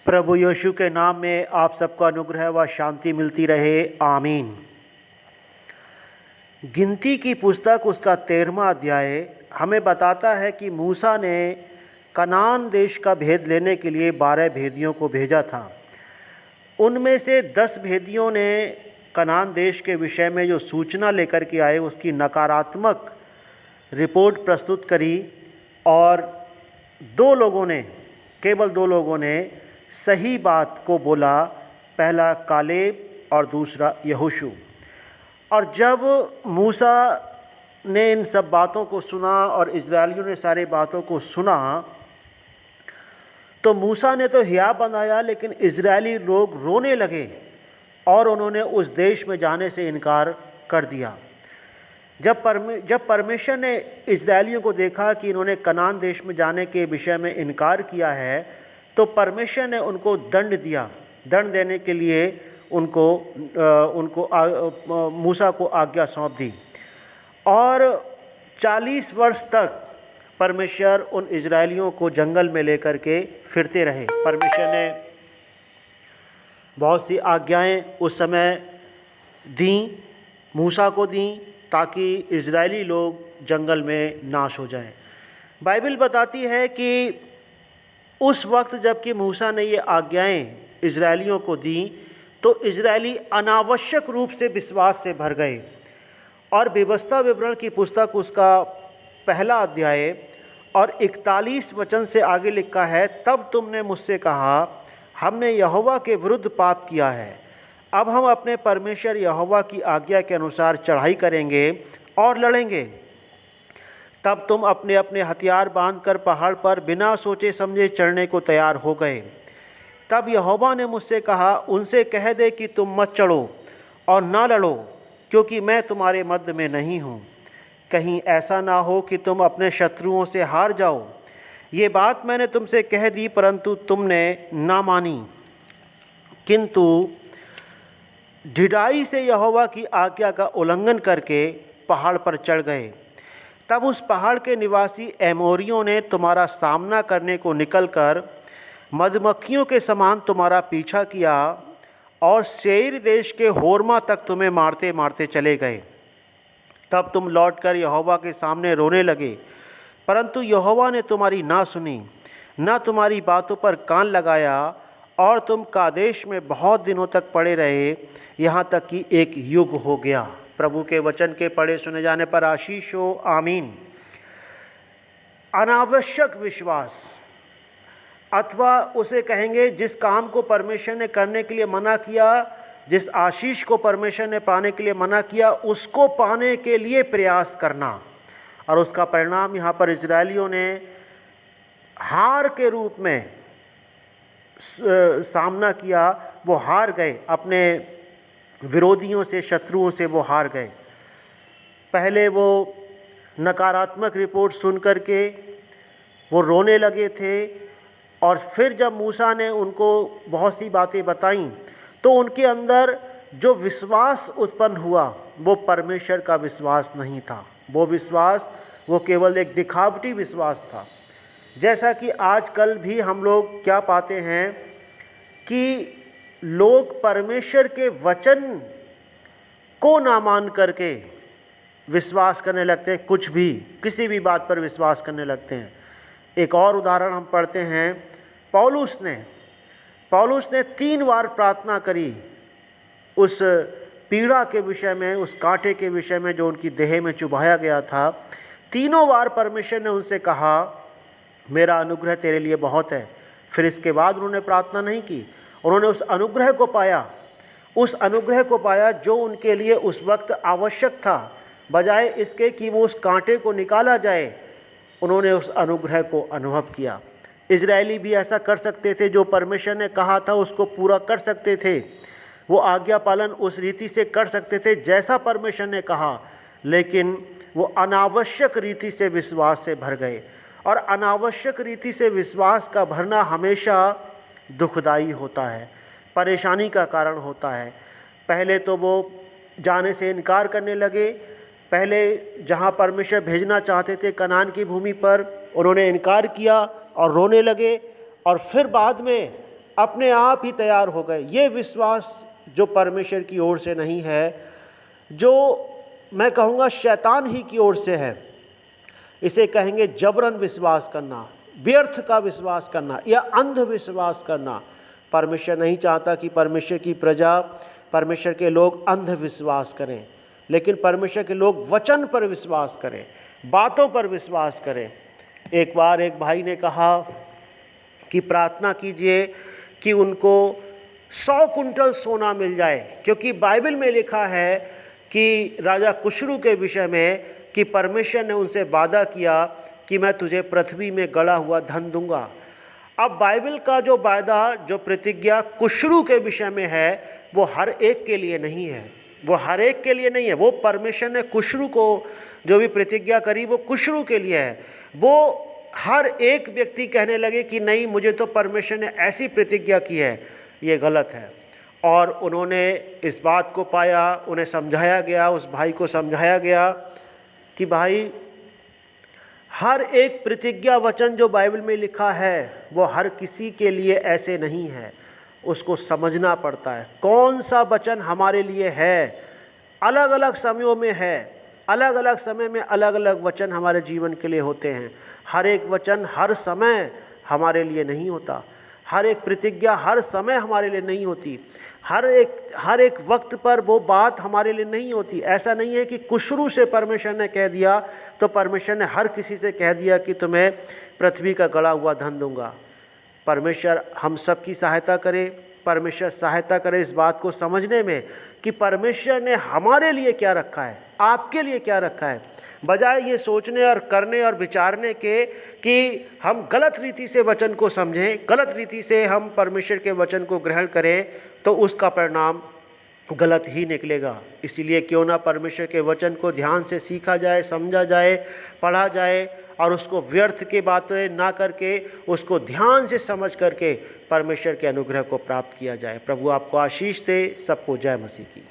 प्रभु यीशु के नाम में आप सबको अनुग्रह व शांति मिलती रहे, आमीन। गिनती की पुस्तक उसका 13वां अध्याय हमें बताता है कि मूसा ने कनान देश का भेद लेने के लिए 12 भेदियों को भेजा था। उनमें से 10 भेदियों ने कनान देश के विषय में जो सूचना लेकर के आए उसकी नकारात्मक रिपोर्ट प्रस्तुत करी और केवल दो लोगों ने सही बात को बोला, पहला कालेब और दूसरा यहोशू। और जब मूसा ने इन सब बातों को सुना और इजरायलियों ने सारे बातों को सुना तो मूसा ने तो हिया बंधाया, लेकिन इजरायली लोग रोने लगे और उन्होंने उस देश में जाने से इनकार कर दिया। जब परमेश्वर ने इजरायलियों को देखा कि इन्होंने कनान देश में जाने के विषय में इनकार किया है तो परमेश्वर ने उनको दंड दिया। दंड देने के लिए मूसा को आज्ञा सौंप दी और 40 वर्ष तक परमेश्वर उन इजरायलियों को जंगल में लेकर के फिरते रहे। परमेश्वर ने बहुत सी आज्ञाएं उस समय दी, मूसा को दी, ताकि इजरायली लोग जंगल में नाश हो जाएं। बाइबल बताती है कि उस वक्त जबकि मूसा ने ये आज्ञाएं इजरायलियों को दी तो इजरायली अनावश्यक रूप से विश्वास से भर गए। और व्यवस्था विवरण की पुस्तक उसका 1 अध्याय और 41 वचन से आगे लिखा है, तब तुमने मुझसे कहा, हमने यहोवा के विरुद्ध पाप किया है। अब हम अपने परमेश्वर यहोवा की आज्ञा के अनुसार चढ़ाई करेंगे और लड़ेंगे। तब तुम अपने अपने हथियार बांधकर पहाड़ पर बिना सोचे समझे चढ़ने को तैयार हो गए। तब यहोवा ने मुझसे कहा, उनसे कह दे कि तुम मत चढ़ो और ना लड़ो, क्योंकि मैं तुम्हारे मध्य में नहीं हूँ। कहीं ऐसा ना हो कि तुम अपने शत्रुओं से हार जाओ। ये बात मैंने तुमसे कह दी, परंतु तुमने ना मानी, किंतु ढिठाई से यहोवा की आज्ञा का उल्लंघन करके पहाड़ पर चढ़ गए। तब उस पहाड़ के निवासी एमोरियों ने तुम्हारा सामना करने को निकलकर मधुमक्खियों के समान तुम्हारा पीछा किया और सेईर देश के होर्मा तक तुम्हें मारते मारते चले गए। तब तुम लौटकर यहोवा के सामने रोने लगे, परंतु यहोवा ने तुम्हारी ना सुनी, ना तुम्हारी बातों पर कान लगाया, और तुम कादेश में बहुत दिनों तक पड़े रहे, यहाँ तक कि एक युग हो गया। प्रभु के वचन के पढ़े सुने जाने पर आशीष हो, आमीन। अनावश्यक विश्वास, अथवा उसे कहेंगे जिस काम को परमेश्वर ने करने के लिए मना किया, जिस आशीष को परमेश्वर ने पाने के लिए मना किया, उसको पाने के लिए प्रयास करना। और उसका परिणाम यहाँ पर इजरायलियों ने हार के रूप में सामना किया। वो हार गए, अपने विरोधियों से, शत्रुओं से वो हार गए। पहले वो नकारात्मक रिपोर्ट सुन कर के वो रोने लगे थे, और फिर जब मूसा ने उनको बहुत सी बातें बताईं तो उनके अंदर जो विश्वास उत्पन्न हुआ वो परमेश्वर का विश्वास नहीं था। वो विश्वास वो केवल एक दिखावटी विश्वास था। जैसा कि आजकल भी हम लोग क्या पाते हैं कि लोग परमेश्वर के वचन को ना मान करके विश्वास करने लगते हैं, कुछ भी, किसी भी बात पर विश्वास करने लगते हैं। एक और उदाहरण हम पढ़ते हैं, पौलुस ने 3 बार प्रार्थना करी उस पीड़ा के विषय में, उस कांटे के विषय में जो उनकी देह में चुभाया गया था। तीनों बार परमेश्वर ने उनसे कहा, मेरा अनुग्रह तेरे लिए बहुत है। फिर इसके बाद उन्होंने प्रार्थना नहीं की, उन्होंने उस अनुग्रह को पाया जो उनके लिए उस वक्त आवश्यक था। बजाय इसके कि वो उस कांटे को निकाला जाए, उन्होंने उस अनुग्रह को अनुभव किया। इजरायली भी ऐसा कर सकते थे, जो परमेश्वर ने कहा था उसको पूरा कर सकते थे। वो आज्ञा पालन उस रीति से कर सकते थे जैसा परमेश्वर ने कहा, लेकिन वो अनावश्यक रीति से विश्वास से भर गए। और अनावश्यक रीति से विश्वास का भरना हमेशा दुखदाई होता है, परेशानी का कारण होता है। पहले तो वो जाने से इनकार करने लगे। पहले जहाँ परमेश्वर भेजना चाहते थे कनान की भूमि पर, उन्होंने इनकार किया और रोने लगे। और फिर बाद में अपने आप ही तैयार हो गए। ये विश्वास जो परमेश्वर की ओर से नहीं है, जो मैं कहूँगा शैतान ही की ओर से है, इसे कहेंगे जबरन विश्वास करना, व्यर्थ का विश्वास करना या अंधविश्वास करना। परमेश्वर नहीं चाहता कि परमेश्वर की प्रजा, परमेश्वर के लोग अंधविश्वास करें, लेकिन परमेश्वर के लोग वचन पर विश्वास करें, बातों पर विश्वास करें। एक बार एक भाई ने कहा कि प्रार्थना कीजिए कि उनको 100 कुंटल सोना मिल जाए, क्योंकि बाइबल में लिखा है कि राजा कुशरू के विषय में कि परमेश्वर ने उनसे वादा किया कि मैं तुझे पृथ्वी में गड़ा हुआ धन दूंगा। अब बाइबल का जो वादा, जो प्रतिज्ञा कुशरू के विषय में है, वो हर एक के लिए नहीं है, वो हर एक के लिए नहीं है। वो परमेश्वर ने कुशरू को जो भी प्रतिज्ञा करी वो कुशरू के लिए है। वो हर एक व्यक्ति कहने लगे कि नहीं, मुझे तो परमेश्वर ने ऐसी प्रतिज्ञा की है, ये गलत है। और उन्होंने इस बात को पाया, उन्हें समझाया गया, उस भाई को समझाया गया कि भाई हर एक प्रतिज्ञा वचन जो बाइबल में लिखा है वो हर किसी के लिए ऐसे नहीं है, उसको समझना पड़ता है कौन सा वचन हमारे लिए है। अलग अलग समयों में है, अलग अलग समय में अलग अलग वचन हमारे जीवन के लिए होते हैं। हर एक वचन हर समय हमारे लिए नहीं होता, हर एक प्रतिज्ञा हर समय हमारे लिए नहीं होती, हर एक वक्त पर वो बात हमारे लिए नहीं होती। ऐसा नहीं है कि कुशरू से परमेश्वर ने कह दिया तो परमेश्वर ने हर किसी से कह दिया कि तुम्हें पृथ्वी का गड़ा हुआ धन दूंगा। परमेश्वर हम सब की सहायता करे, परमेश्वर सहायता करे इस बात को समझने में कि परमेश्वर ने हमारे लिए क्या रखा है, आपके लिए क्या रखा है, बजाय ये सोचने और करने और विचारने के कि हम गलत रीति से वचन को समझें, गलत रीति से हम परमेश्वर के वचन को ग्रहण करें, तो उसका परिणाम गलत ही निकलेगा। इसीलिए क्यों ना परमेश्वर के वचन को ध्यान से सीखा जाए, समझा जाए, पढ़ा जाए और उसको व्यर्थ की बातें ना करके उसको ध्यान से समझ करके परमेश्वर के अनुग्रह को प्राप्त किया जाए। प्रभु आपको आशीष दे। सबको जय मसीह की।